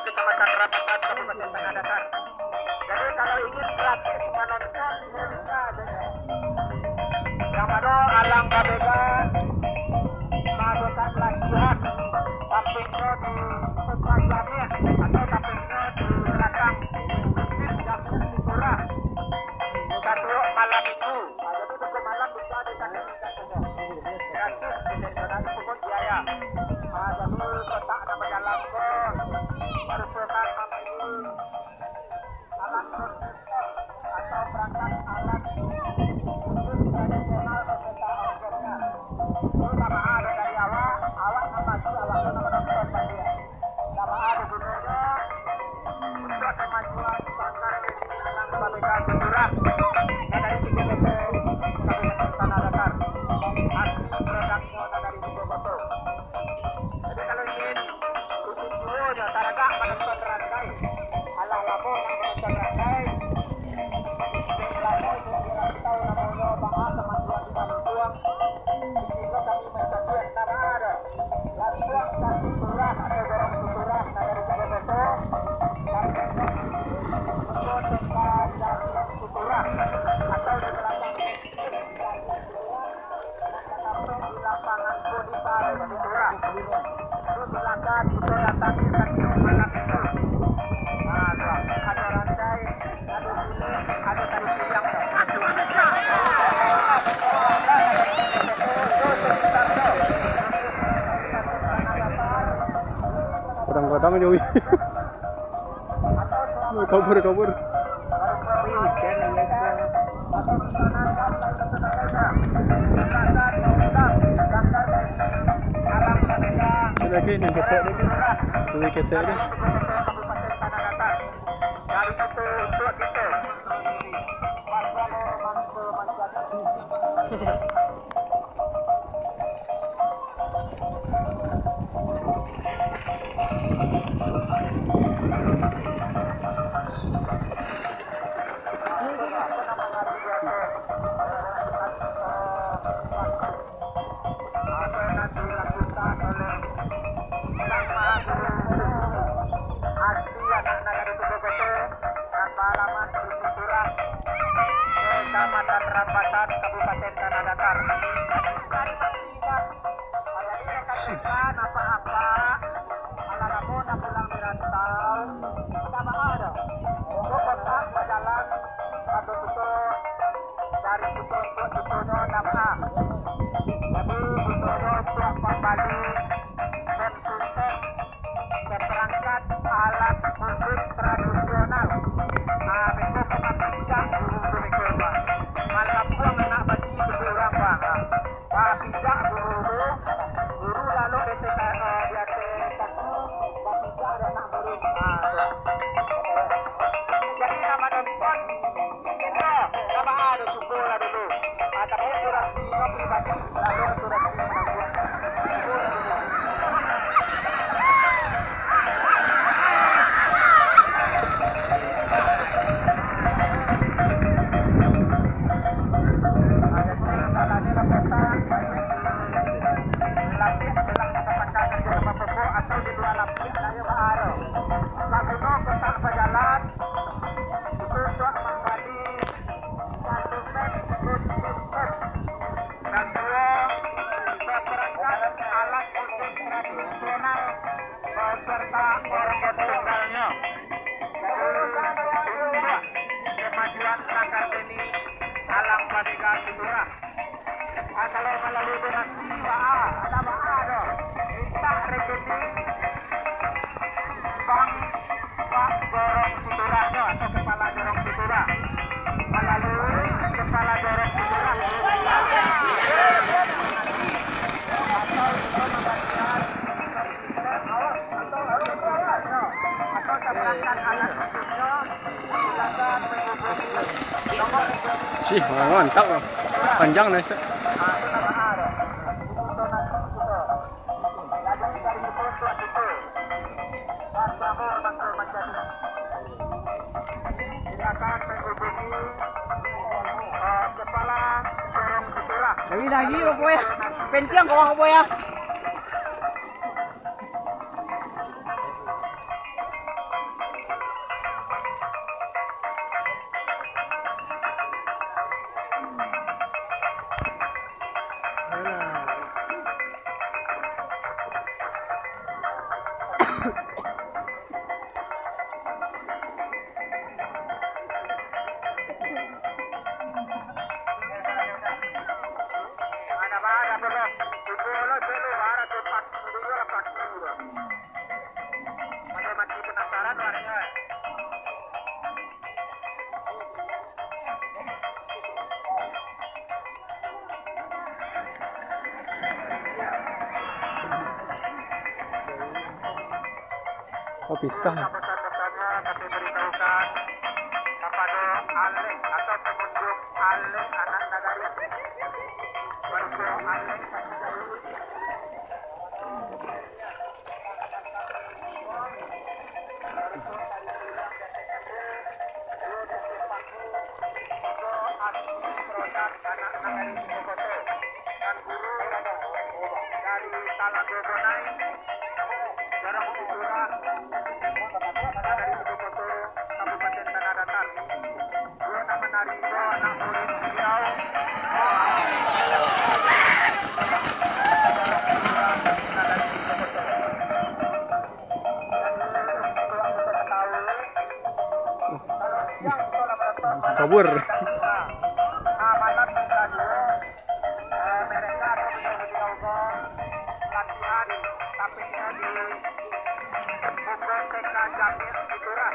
Kecamatan Rapatan, Kabupaten Tanah Datar. Jadi kalau ingin gratis menonton bisa yang mana alang KBK melakukan latihan tampilnya di tempat jamir atau tampilnya di belakang masjid Jamir Sigura satu malam minggu. Jadi untuk malam bisa disaksikan saja gratis tidak pungut biaya. Jadi kotak nama dalam pun merupakan alat protester atau perangkat alat musik tradisional beserta orkestra. Ini nama ada dari awak nama si awak nama nonton bagian. Nama ada gunanya untuk kemajuan bangsa dalam KBK Sigura dari 3 meter Kabupaten Tanah Datar. Asli produknya dari Bogoto. Jadi kalau ingin video taraga menonton rantai alang labo yang menonton rantai labo tahu namanya bahas kemajuan di Maluang sehingga kami mencapai nama ada langsung satu surah atau dorong surah dari KBBSO dan untuk tempat dan surah atau di belakang di lapangan Bodipar di surah terus silakan itu datangi stasiun malam itu. Nah, ada rantai, ada sini, ada tadi siang. Kadang-kadang jauh. Kabur. Lagi yang ketek lagi. Tulis ketek dia. Kabupaten Tanah Datar. Dari situ untuk kita. Kecamatan Rapatan, Kabupaten Tanah Datar. Katakan apa-apa, alaramu na pulang dirantau, sama ada. Kontak berjalan satu dari itu nama. Sih, mantap loh. Panjang nih. Tapi lagi apa ya? Pentiang kau apa ya? Oh, pisah. Pesan-pesannya kami beritahukan kepada Alek atau pengunjung Alek anak nagari. Warga Alek produk anak nagari Bogoto dan guru dari Talago Bonai Jarang Sutura dari Bogoto Kabupaten Tanah Datar. Guna menarik anak murid beliau Kabur. Amalan radio mereka atau beliau-beliau latihan tapi di Buku TK Jamil Sutura